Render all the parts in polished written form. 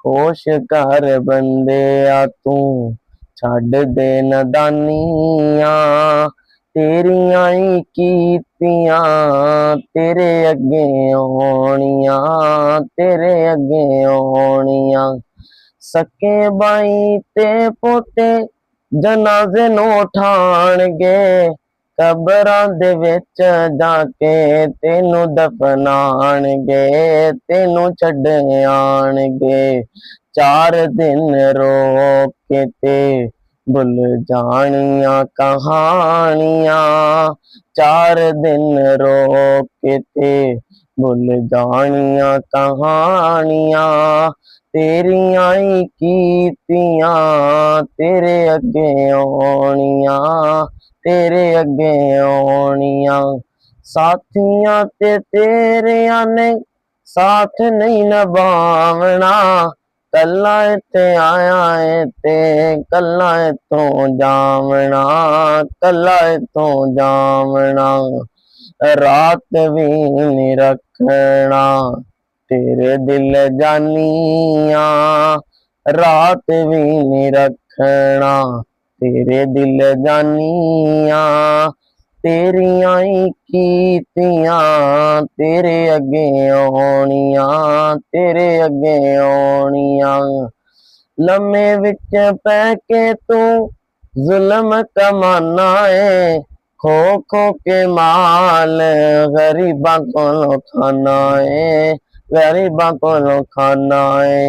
होश कर बंदिया तू छड्ड दे नदानियां तेरियां ही कीतियां तेरे अगे आउणियां तेरे अगे आउणियां सके बाई ते पोते जनाजे नो उठाणगे कबरां दे विच जाके तेनू दफनाणगे तेनू छड्डण आणगे 4 दिन रो के ते भुल जानियां कहानियां 4 दिन रो के ते भुल जानियां कहानियां तेरियां ही कीतियां तेरे अगे आउणियां तेरे अगे आउणियां साथियां ते तेरियां ने साथ नहीं निभावना कल्ला इत्थे आया है ते कल्ला इत्थों जावना कल्ला इत्थों जावना रात भी नहीं रखना तेरे दिल जानिया रात भी नहीं रखना तेरे दिल जानिया तेरियां ही कीतियां तेरे अगे आउणियां तेरे अगे आउणियां लम्हे विच पै के तू जुल्म कमाना है खो खो के माल गरीबां कोलों खाना है गरीबां कोलों खाना है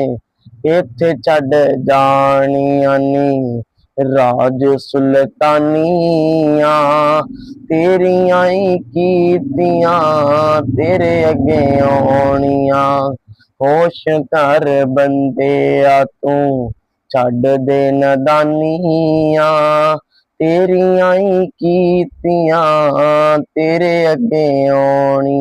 इत्थे छड्ड जानियां नी राज सुल्तानियां तेरियां ही कीतियां तेरे अगे आउणियां होश कर बंदिया तू छड्ड दे नदानियां तेरियां ही कीतियां तेरे अगे आउणियां